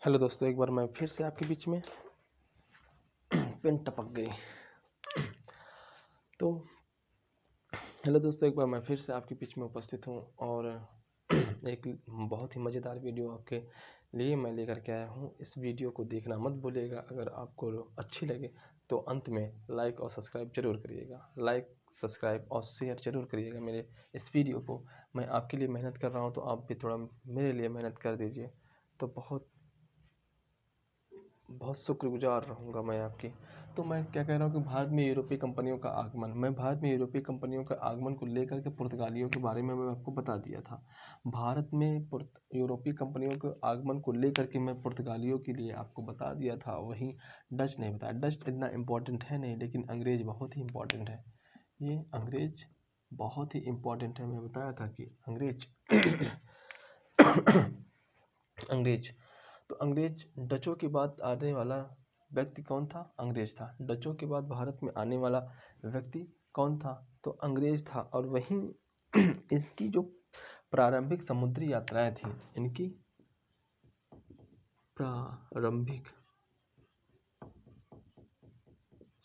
Hello दोस्तों, एक बार मैं फिर से आपके बीच में पेन टपक गई। तो हेलो दोस्तों, एक बार मैं फिर से आपके बीच में उपस्थित हूँ और एक बहुत ही मज़ेदार वीडियो आपके लिए मैं लेकर के आया हूँ। इस वीडियो को देखना मत भूलिएगा। अगर आपको अच्छी लगे तो अंत में लाइक और सब्सक्राइब जरूर करिएगा। लाइक, सब्सक्राइब और शेयर जरूर करिएगा मेरे इस वीडियो को। मैं आपके लिए मेहनत कर रहा हूँ तो आप भी थोड़ा मेरे लिए मेहनत कर दीजिए, तो बहुत बहुत शुक्रगुजार रहूँगा मैं आपकी। तो मैं क्या कह रहा हूँ कि भारत में यूरोपीय कंपनियों का आगमन, मैं भारत में यूरोपीय कंपनियों का आगमन को लेकर के पुर्तगालियों के बारे में मैं आपको बता दिया था। भारत में यूरोपीय कंपनियों के आगमन को लेकर के मैं पुर्तगालियों के लिए आपको बता दिया था। वहीं डच नहीं बताया। डच इतना इम्पोर्टेंट है नहीं, लेकिन अंग्रेज़ बहुत ही इम्पोर्टेंट है। ये अंग्रेज बहुत ही इम्पोर्टेंट है। मैं बताया था कि अंग्रेज अंग्रेज तो अंग्रेज डचों के बाद आने वाला व्यक्ति कौन था? अंग्रेज था। डचों के बाद भारत में आने वाला व्यक्ति कौन था? तो अंग्रेज था। और वहीं इसकी जो प्रारंभिक समुद्री यात्राएं थी, इनकी प्रारंभिक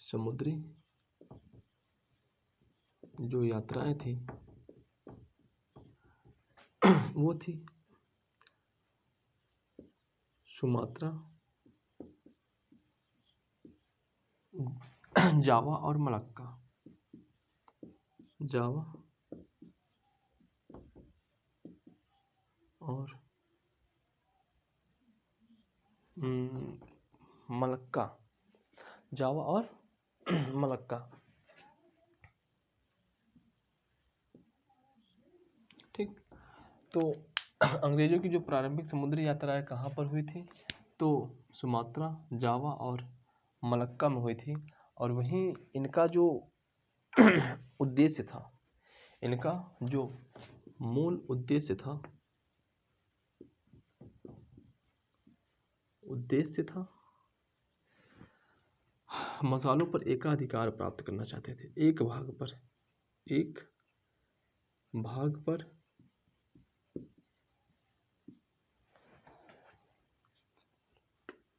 समुद्री जो यात्राएं थी वो थी सुमात्रा, जावा और मलक्का। जावा और मलक्का। जावा और मलक्का। ठीक। तो अंग्रेजों की जो प्रारंभिक समुद्री यात्राएं कहाँ पर हुई थी? तो सुमात्रा, जावा और मलक्का में हुई थी। और वहीं इनका जो उद्देश्य था, इनका जो मूल उद्देश्य था मसालों पर एकाधिकार प्राप्त करना चाहते थे। एक भाग पर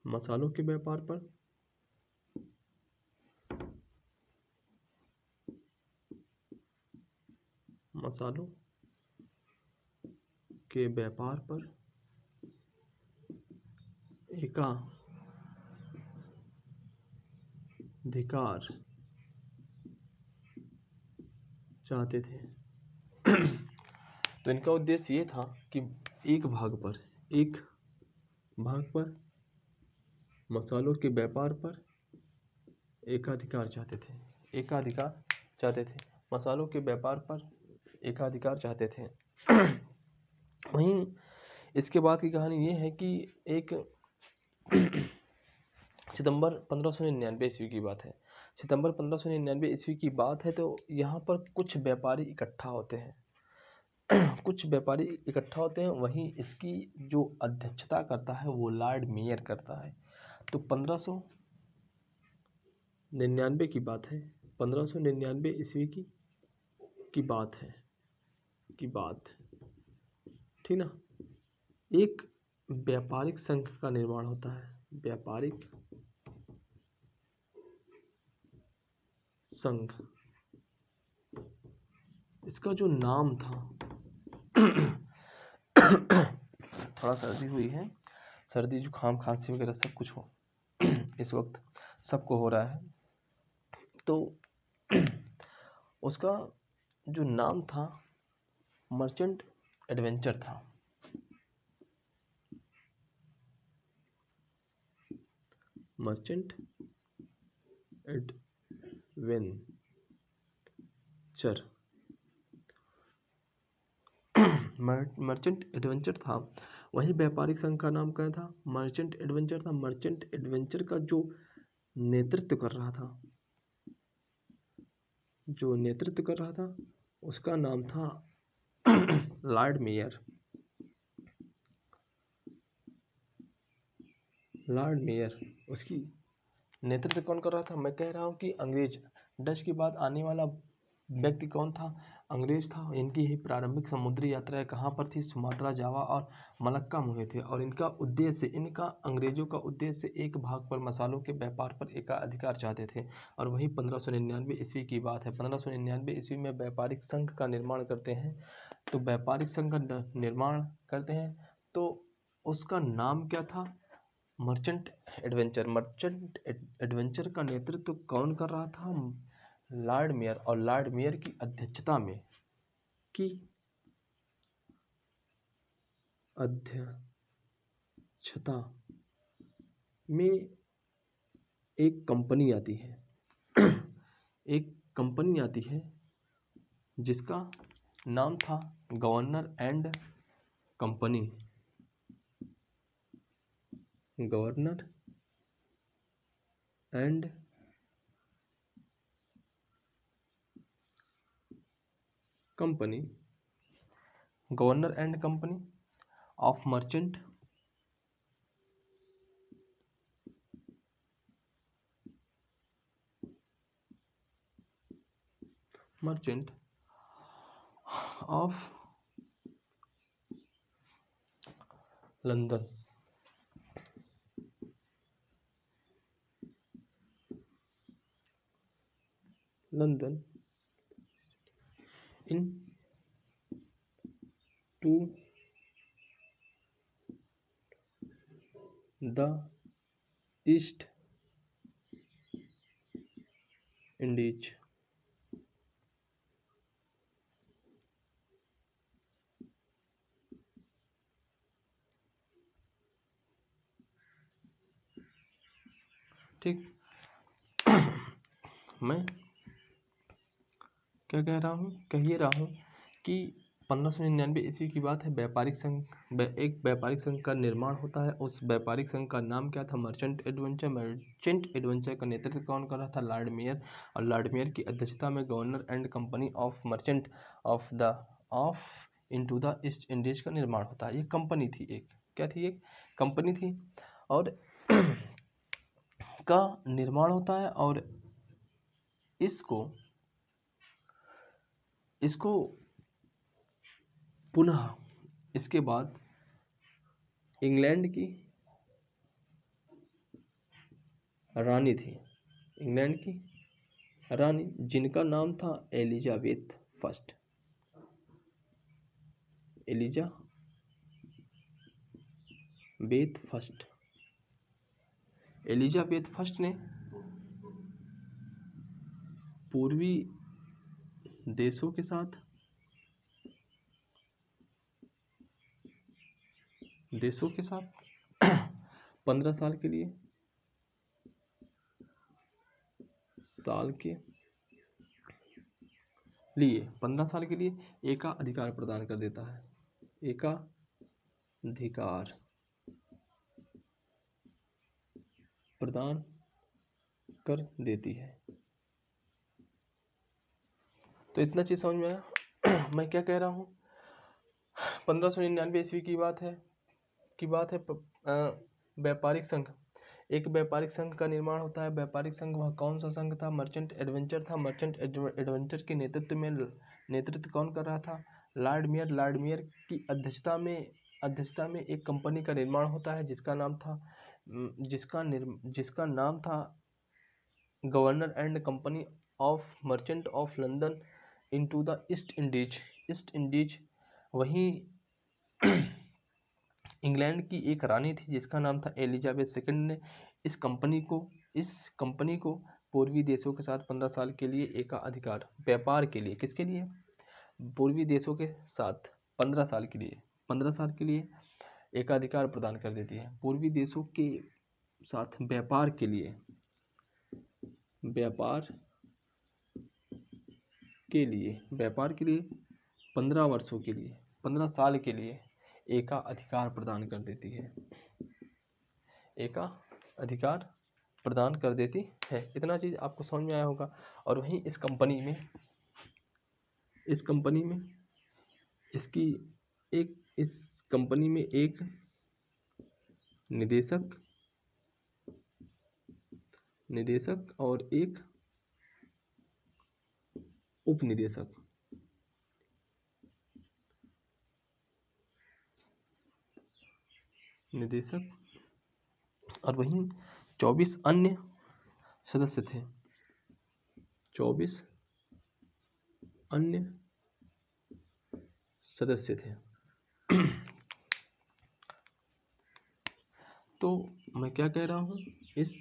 मसालों के व्यापार पर एकाधिकार चाहते थे। तो इनका उद्देश्य ये था कि एक भाग पर मसालों के व्यापार पर एकाधिकार चाहते थे। मसालों के व्यापार पर एकाधिकार चाहते थे। वहीं इसके बाद की कहानी ये है कि एक सितंबर 1599 ईस्वी की बात है। सितंबर 1599 ईस्वी की बात है। तो यहाँ पर कुछ व्यापारी इकट्ठा होते हैं। वहीं इसकी जो अध्यक्षता करता है वो लॉर्ड मेयर करता है। तो 1599 की बात है। 1599 ईस्वी की बात है ठीक ना। एक व्यापारिक संघ का निर्माण होता है। व्यापारिक संघ, इसका जो नाम था थोड़ा सर्दी हुई है, सर्दी जुकाम खांसी वगैरह सब कुछ हो इस वक्त सबको हो रहा है। तो उसका जो नाम था मर्चेंट एडवेंचर था। मर्चेंट एडवेंचर मर्चेंट एडवेंचर था। वही व्यापारिक संघ का नाम क्या था? मर्चेंट एडवेंचर था। मर्चेंट एडवेंचर का जो नेतृत्व कर रहा था उसका नाम था लॉर्ड मेयर। उसकी नेतृत्व कौन कर रहा था? मैं कह रहा हूँ कि अंग्रेज। डच के बाद आने वाला व्यक्ति कौन था? अंग्रेज था। इनकी ही प्रारंभिक समुद्री यात्राएं कहाँ पर थी? सुमात्रा, जावा और मलक्का में हुए थे। और इनका अंग्रेजों का उद्देश्य एक भाग पर मसालों के व्यापार पर एकाधिकार चाहते थे। और वही 1599 ईस्वी की बात है। 1599 ईस्वी में व्यापारिक संघ का निर्माण करते हैं। तो व्यापारिक संघ का निर्माण करते हैं तो उसका नाम क्या था? Merchant adventure. मर्चेंट एडवेंचर का नेतृत्व कौन कर रहा था? Lord mayor. और लॉर्ड मेयर की अध्यक्षता में एक कंपनी आती है एक कंपनी आती है जिसका नाम था governor and company. Governor and company. Governor and company of merchant of London. London in to the East Indies. ठीक। मैं क्या कह रहा हूँ? कह ये रहा हूँ कि 1599 ईस्वी की बात है। एक व्यापारिक संघ का निर्माण होता है। उस व्यापारिक संघ का नाम क्या था? Merchant adventure. मर्चेंट एडवेंचर का नेतृत्व कौन कर रहा था? Lord mayor. और लॉर्ड मेयर की अध्यक्षता में governor and company of merchant of into the East Indies का निर्माण होता है। ये कंपनी थी एक। क्या थी? एक कंपनी थी और का निर्माण होता है। और इसको पुनः इसके बाद इंग्लैंड की रानी थी। इंग्लैंड की रानी जिनका नाम था एलिजाबेथ फर्स्ट। एलिजाबेथ फर्स्ट ने पूर्वी देशों के साथ 15 साल के लिए 15 साल के लिए एकाधिकार प्रदान कर देता है। एकाधिकार प्रदान कर देती है। तो इतना चीज समझ में आया? मैं क्या कह रहा हूँ? 1599 ईस्वी की बात है व्यापारिक संघ। एक व्यापारिक संघ का निर्माण होता है। व्यापारिक संघ वह कौन सा संघ था? मर्चेंट एडवेंचर था। मर्चेंट एडवेंचर के नेतृत्व कौन कर रहा था? Lord mayor. लॉर्ड मेयर की अध्यक्षता में एक कंपनी का निर्माण होता है जिसका नाम था governor and company of merchant of London into the East Indies. वहीं इंग्लैंड की एक रानी थी जिसका नाम था एलिजाबेथ सेकंड ने इस कंपनी को पूर्वी देशों के साथ 15 साल के लिए एकाधिकार व्यापार के लिए, किसके लिए? पूर्वी देशों के साथ 15 साल के लिए एकाधिकार प्रदान कर देती है। पूर्वी देशों के साथ व्यापार के लिए 15 साल के लिए एकाधिकार प्रदान कर देती है। इतना चीज आपको समझ में आया होगा। और वहीं इस कंपनी में एक निदेशक और एक उपनिदेशक निदेशक और वहीं 24 अन्य सदस्य थे। 24 अन्य सदस्य थे। तो मैं क्या कह रहा हूँ, इस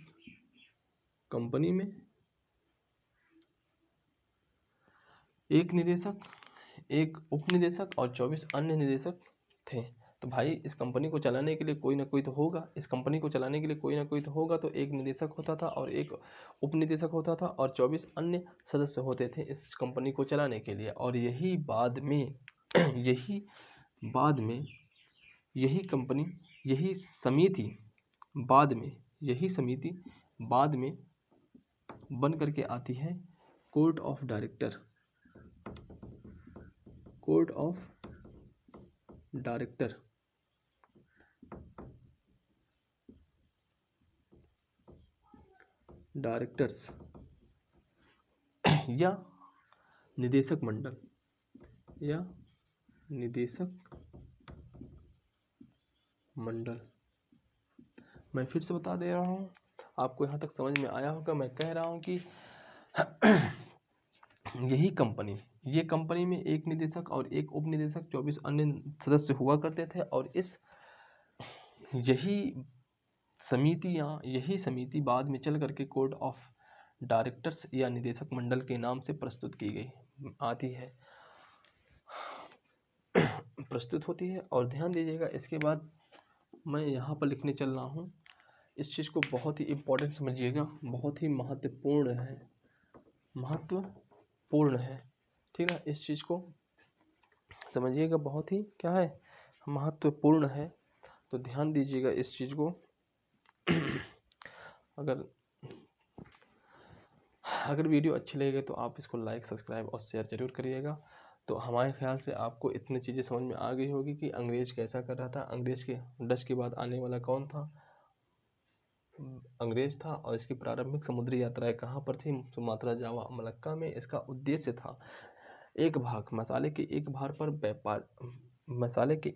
कंपनी में एक निदेशक, एक उपनिदेशक और 24 अन्य निदेशक थे। तो भाई इस कंपनी को चलाने के लिए कोई ना कोई तो होगा, इस कंपनी को चलाने के लिए कोई ना कोई तो होगा। तो एक निदेशक होता था और एक उपनिदेशक होता था और 24 अन्य सदस्य होते थे इस कंपनी को चलाने के लिए। और यही बाद में यही कंपनी, यही समिति बाद में बन करके आती है court of director. Court of directors या निदेशक मंडल। मैं फिर से बता दे रहा हूँ, आपको यहाँ तक समझ में आया होगा। मैं कह रहा हूँ कि ये कंपनी में एक निदेशक और एक उपनिदेशक 24 अन्य सदस्य हुआ करते थे। और यही समिति बाद में चल करके कोर्ट ऑफ डायरेक्टर्स या निदेशक मंडल के नाम से प्रस्तुत होती है। और ध्यान दीजिएगा, इसके बाद मैं यहाँ पर लिखने चल रहा हूँ, इस चीज़ को बहुत ही इम्पोर्टेंट समझिएगा, बहुत ही महत्वपूर्ण है। ठीक है, इस चीज़ को समझिएगा, बहुत ही क्या है, महत्वपूर्ण है। तो ध्यान दीजिएगा इस चीज़ को। अगर वीडियो अच्छी लगे तो आप इसको लाइक, सब्सक्राइब और शेयर जरूर करिएगा। तो हमारे ख्याल से आपको इतनी चीज़ें समझ में आ गई होगी कि अंग्रेज कैसा कर रहा था। डच के बाद आने वाला कौन था? अंग्रेज था। और इसकी प्रारंभिक समुद्री यात्राएं कहाँ पर थी? सुमात्रा, जावा, मलक्का में। इसका उद्देश्य था मसाले के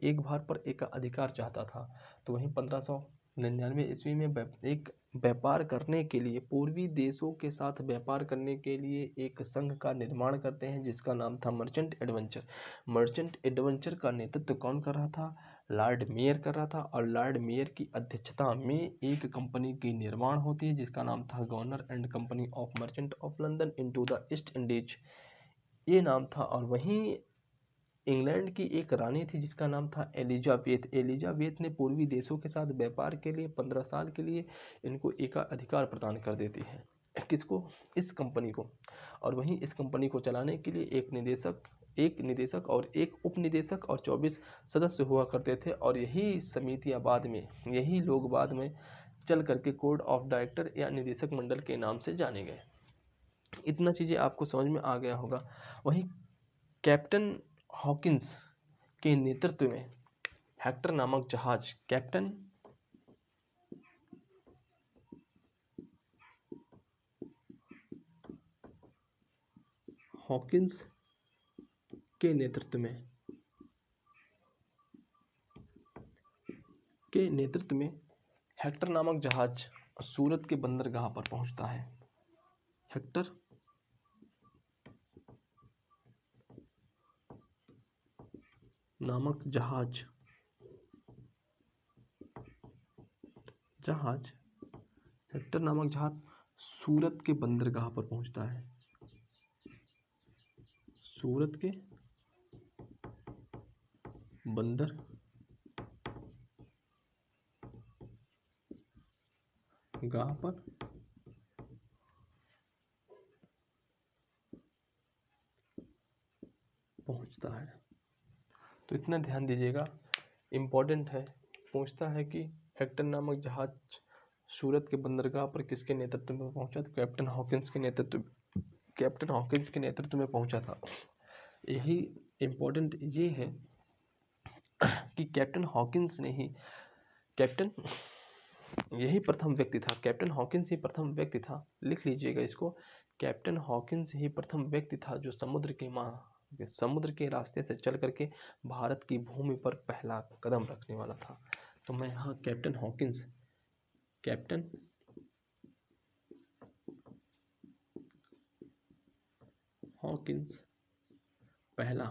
एक भार पर एक अधिकार चाहता था। तो वहीं 1599 ईस्वी में एक व्यापार करने के लिए, पूर्वी देशों के साथ व्यापार करने के लिए एक संघ का निर्माण करते हैं जिसका नाम था मर्चेंट एडवेंचर का नेतृत्व कौन कर रहा था? लॉर्ड मेयर कर रहा था। और लॉर्ड मेयर की अध्यक्षता में एक कंपनी की निर्माण होती है जिसका नाम था governor and company of merchant of London into the East Indies, ये नाम था। और वहीं इंग्लैंड की एक रानी थी जिसका नाम था एलिजाबेथ ने पूर्वी देशों के साथ व्यापार के लिए 15 साल के लिए इनको एकाधिकार प्रदान कर देती है। किसको? इस कंपनी को। और वहीं इस कंपनी को चलाने के लिए एक निदेशक और एक उपनिदेशक और 24 सदस्य हुआ करते थे। और यही लोग बाद में चल करके कोर्ट ऑफ डायरेक्टर या निदेशक मंडल के नाम से जाने गए। इतना चीज़ें आपको समझ में आ गया होगा। वहीं कैप्टन हॉकिंस के नेतृत्व में हेक्टर नामक जहाज, कैप्टन हॉकिंस के नेतृत्व में हेक्टर नामक जहाज सूरत के बंदरगाह पर पहुंचता है। हेक्टर नामक जहाज हेक्टर नामक जहाज सूरत के बंदरगाह पर पहुंचता है। सूरत के बंदरगाह पर पहुंचता है। तो इतना ध्यान दीजिएगा, इम्पोर्टेंट है। पूछता है कि हेक्टर नामक जहाज सूरत के बंदरगाह पर किसके नेतृत्व में पहुंचा? तो कैप्टन हॉकिंस के नेतृत्व में पहुंचा था। यही इम्पोर्टेंट ये है कि कैप्टन हॉकिंस यही प्रथम व्यक्ति था। कैप्टन हॉकिंस ही प्रथम व्यक्ति था, लिख लीजिएगा इसको। कैप्टन हॉकिंस ही प्रथम व्यक्ति था जो समुद्र के रास्ते से चल करके भारत की भूमि पर पहला कदम रखने वाला था। तो मैं यहाँ कैप्टन हॉकिंस पहला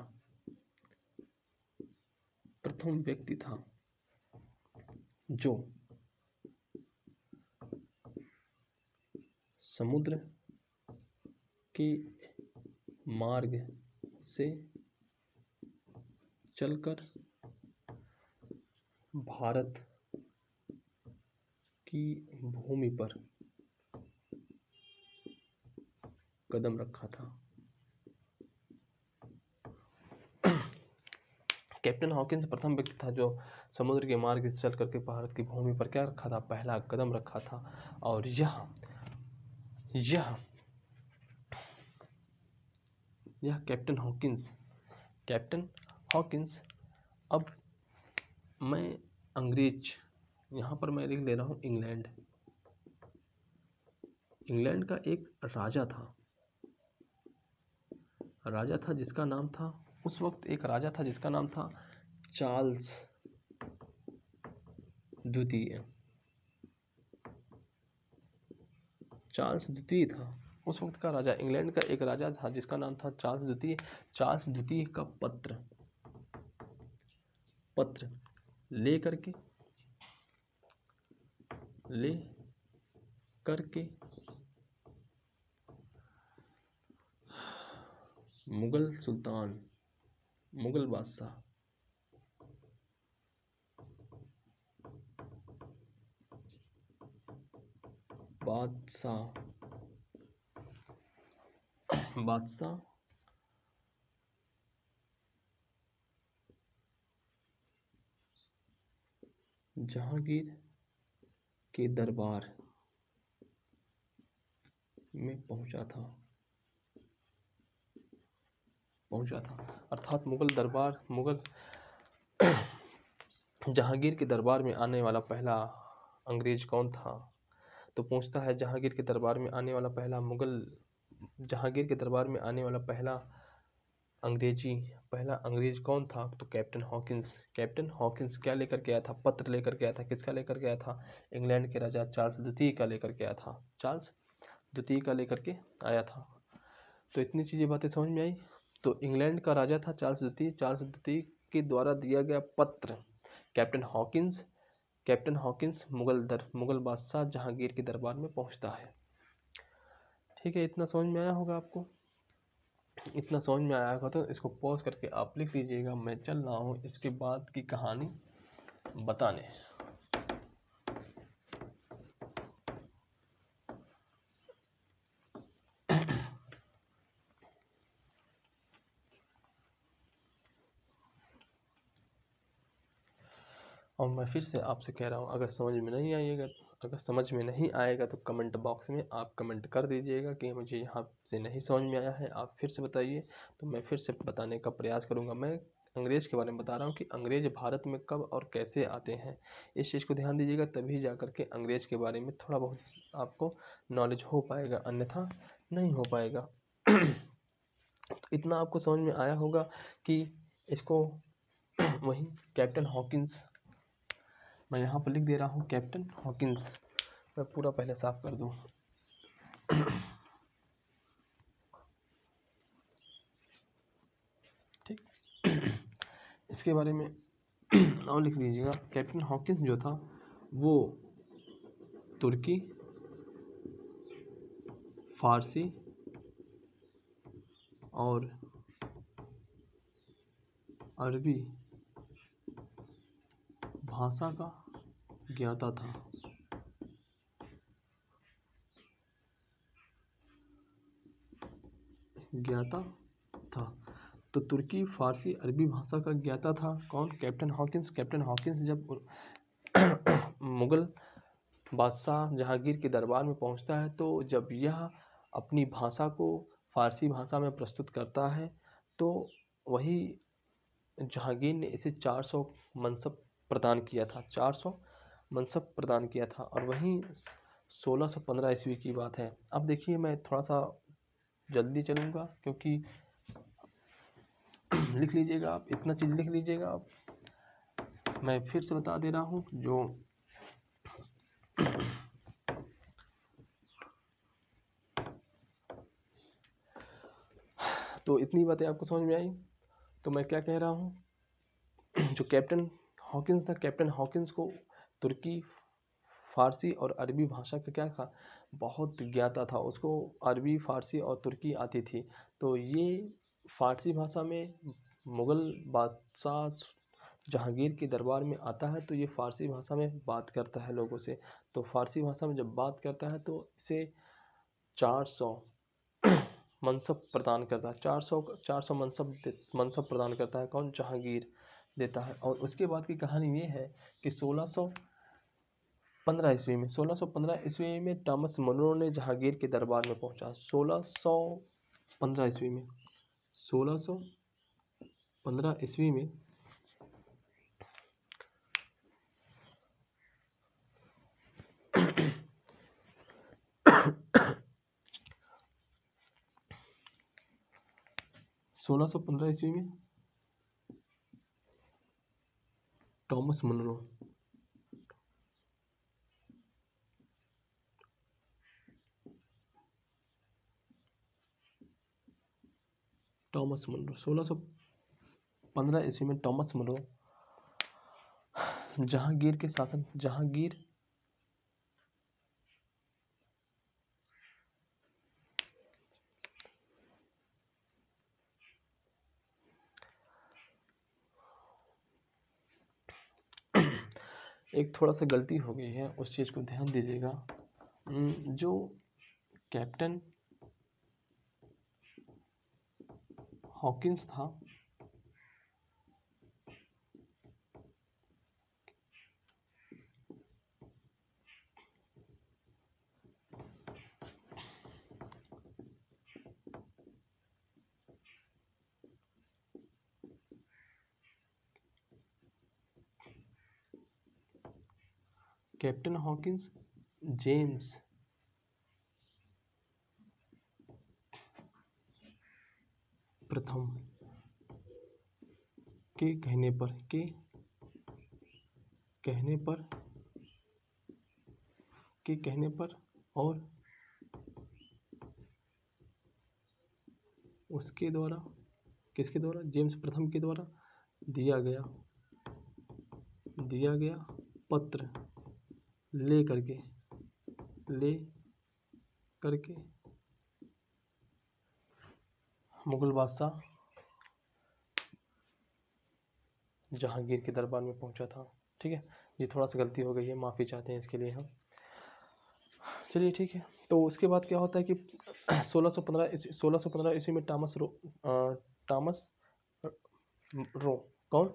प्रथम व्यक्ति था जो समुद्र के मार्ग से चलकर भारत की भूमि पर कदम रखा था। कैप्टन हॉकिंस प्रथम व्यक्ति था जो समुद्र के मार्ग से चल करके भारत की भूमि पर क्या रखा था, पहला कदम रखा था। और यह कैप्टन हॉकिंस। अब मैं अंग्रेज, यहाँ पर मैं लिख ले रहा हूँ इंग्लैंड का एक राजा था जिसका नाम था, उस वक्त एक राजा था जिसका नाम था चार्ल्स द्वितीय था। उस वक्त का राजा, इंग्लैंड का एक राजा था जिसका नाम था चार्ल्स द्वितीय का पत्र ले करके मुगल बादशाह जहांगीर के दरबार में पहुंचा था। अर्थात मुगल जहांगीर के दरबार में आने वाला पहला अंग्रेज कौन था? तो पूछता है जहांगीर के दरबार में आने वाला पहला अंग्रेज कौन था? तो कैप्टन हॉकिंस क्या लेकर के आया था? पत्र लेकर के आया था। किसका लेकर के आया था? इंग्लैंड के राजा चार्ल्स द्वितीय का लेकर के आया था। तो इतनी चीज़ें बातें समझ में आई। तो इंग्लैंड का राजा था चार्ल्स द्वितीय के द्वारा दिया गया पत्र कैप्टन हॉकिंस मुगल बादशाह जहांगीर के दरबार में पहुंचता है। ठीक है, इतना समझ में आया होगा आपको। इतना समझ में आया होगा तो इसको पॉज करके आप लिख लीजिएगा। मैं चल रहा हूँ इसके बाद की कहानी बताने। और मैं फिर से आपसे कह रहा हूँ, अगर समझ में नहीं आएगा तो कमेंट बॉक्स में आप कमेंट कर दीजिएगा कि मुझे यहाँ से नहीं समझ में आया है, आप फिर से बताइए, तो मैं फिर से बताने का प्रयास करूँगा। मैं अंग्रेज़ के बारे में बता रहा हूँ कि अंग्रेज़ भारत में कब और कैसे आते हैं, इस चीज़ को ध्यान दीजिएगा, तभी जा कर के अंग्रेज़ के बारे में थोड़ा बहुत आपको नॉलेज हो पाएगा, अन्यथा नहीं हो पाएगा। तो इतना आपको समझ में आया होगा कि इसको वही कैप्टन हॉकिंस, मैं यहाँ पर लिख दे रहा हूँ कैप्टन हॉकिंस। मैं पूरा पहले साफ कर दूँ। ठीक, इसके बारे में और लिख लीजिएगा। कैप्टन हॉकिंस जो था वो तुर्की, फारसी और अरबी भाषा का ज्ञाता था। तो तुर्की, फारसी, अरबी भाषा का ज्ञाता था कौन? Captain Hawkins. कैप्टन हॉकिंस जब मुगल बादशाह जहांगीर के दरबार में पहुंचता है, तो जब यह अपनी भाषा को फारसी भाषा में प्रस्तुत करता है, तो वही जहांगीर ने इसे 400 मनसब प्रदान किया था। 400 मनसब प्रदान किया था, और वहीं 1615 ईस्वी की बात है। अब देखिए, मैं थोड़ा सा जल्दी चलूँगा क्योंकि लिख लीजिएगा आप, इतना चीज़ लिख लीजिएगा आप। मैं फिर से बता दे रहा हूँ जो तो इतनी बातें आपको समझ में आई। तो मैं क्या कह रहा हूँ, जो कैप्टन हॉकिंस था, कैप्टन हॉकिंस को तुर्की, फारसी और अरबी भाषा का क्या था, बहुत ज्ञाता था। उसको अरबी, फारसी और तुर्की आती थी। तो ये फारसी भाषा में मुग़ल बादशाह जहांगीर के दरबार में आता है, तो ये फारसी भाषा में बात करता है लोगों से। तो फारसी भाषा में जब बात करता है तो इसे 400 मनसब प्रदान करता है। 400 मनसब प्रदान करता है। कौन? जहांगीर देता है। और उसके बाद की कहानी ये है कि 1615 ईस्वी में टॉमस मुनरो ने जहांगीर के दरबार में पहुंचा। 1615 ईस्वी में 1615 ईस्वी में 1615 ईस्वी में टॉमस मुनरो टॉमस मुनरो 1615 ईस्वी में टॉमस मुनरो जहांगीर के शासन जहांगीर एक थोड़ा सा गलती हो गई है, उस चीज़ को ध्यान दीजिएगा। जो कैप्टन हॉकिंस था, कैप्टन हॉकिंस जेम्स प्रथम के कहने पर और उसके द्वारा, किसके द्वारा? जेम्स प्रथम के द्वारा दिया गया पत्र ले करके मुगल बादशाह जहांगीर के दरबार में पहुंचा था। ठीक है, ये थोड़ा सा गलती हो गई है, माफ़ी चाहते हैं इसके लिए हम। चलिए ठीक है। तो उसके बाद क्या होता है कि 1615 ईस्वी में टॉमस रो कौन?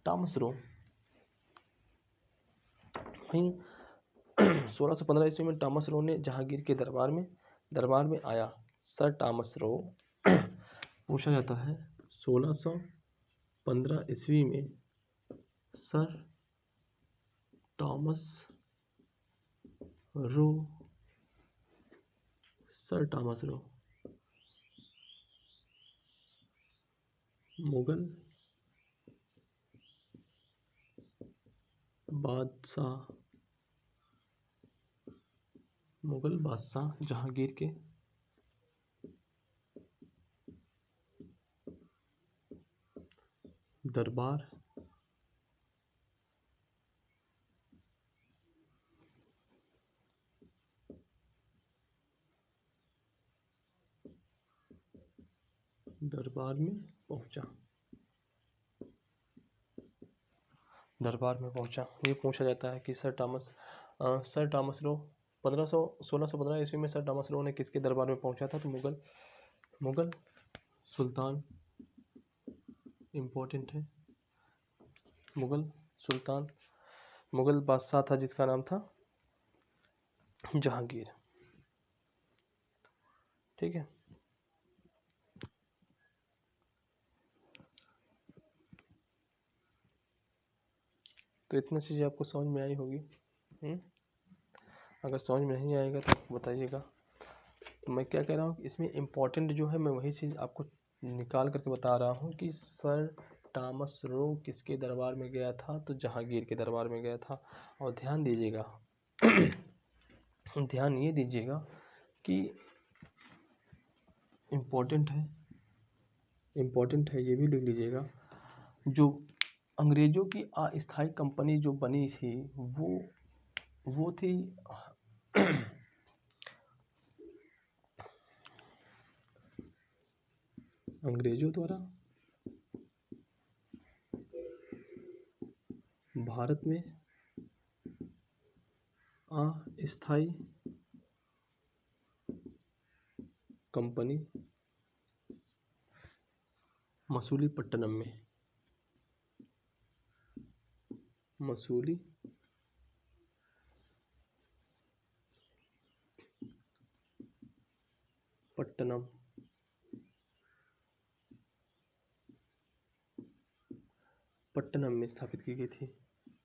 टॉमस रो वहीं 1615 ईस्वी में टॉमस रो ने जहांगीर के दरबार में आया। सर टॉमस रो पूछा जाता है 1615 ईस्वी में सर टॉमस रो मुगल बादशाह जहांगीर के दरबार में पहुंचा। ये पूछा जाता है कि सर टॉमस रो 1615 ईस्वी में सर टॉमस रो ने किसके दरबार में पहुंचा था? तो मुगल सुल्तान, इम्पोर्टेंट है, मुगल बादशाह था जिसका नाम था जहांगीर। ठीक है, तो इतना चीज़ें आपको समझ में आई होगी। अगर समझ में नहीं आएगा तो बताइएगा। तो मैं क्या कह रहा हूँ कि इसमें इम्पोर्टेंट जो है, मैं वही चीज़ आपको निकाल करके बता रहा हूँ कि सर टॉमस रो किसके दरबार में गया था? तो जहांगीर के दरबार में गया था। और ध्यान दीजिएगा ध्यान ये दीजिएगा कि इम्पोर्टेंट है, ये भी लिख लीजिएगा। जो अंग्रेजों की अस्थायी कंपनी जो बनी थी वो थी अंग्रेजों द्वारा भारत में अस्थायी कंपनी मसूलीपट्टनम में, मसूलीपट्टनम में स्थापित की गई थी।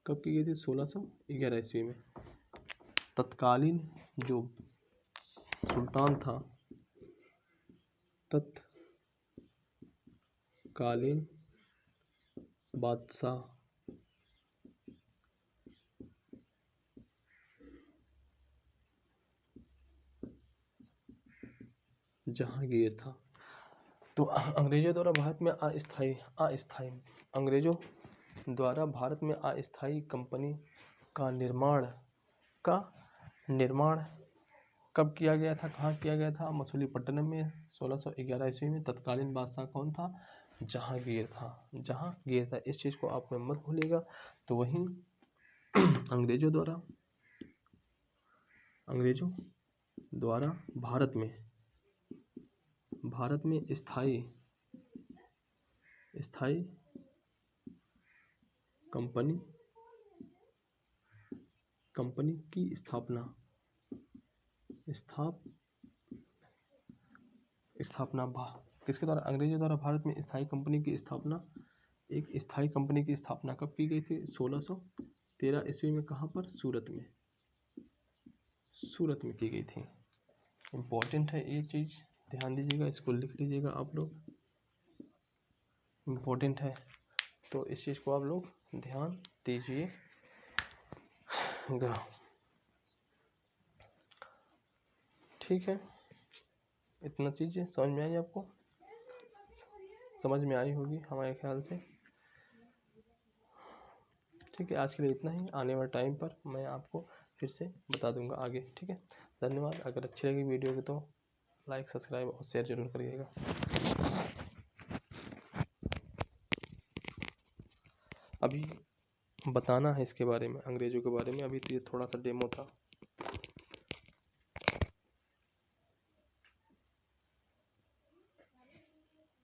कब की गई थी? 1611 ईस्वी में। तत्कालीन जो सुल्तान था, तत्कालीन बादशाह जहांगीर था। तो अंग्रेजों द्वारा भारत में अंग्रेजों द्वारा भारत में अस्थायी कंपनी का निर्माण कब किया गया था? कहाँ किया गया था? मसूलीपट्टनम में 1611 ईस्वी में। तत्कालीन बादशाह कौन था? जहांगीर था। इस चीज़ को आप मत भूलिएगा। तो वहीं अंग्रेजों द्वारा भारत में स्थायी कंपनी की स्थापना किसके द्वारा? अंग्रेजों द्वारा भारत में स्थायी कंपनी की स्थापना। एक स्थायी कंपनी की स्थापना कब की गई थी? 1613 ईस्वी में। कहाँ पर? सूरत में की गई थी। इम्पोर्टेंट है ये चीज़, ध्यान दीजिएगा, इसको लिख लीजिएगा आप लोग, इम्पोर्टेंट है। तो इस चीज़ को आप लोग ध्यान दीजिएगा। ठीक है, इतना चीज़ें समझ में आई आपको? समझ में आई होगी हमारे ख्याल से। ठीक है, आज के लिए इतना ही। आने वाले टाइम पर मैं आपको फिर से बता दूंगा आगे। ठीक है, धन्यवाद। अगर अच्छी लगी वीडियो तो लाइक, सब्सक्राइब और शेयर जरूर करिएगा। अभी बताना है इसके बारे में, अंग्रेजों के बारे में। अभी तो ये थोड़ा सा डेमो था।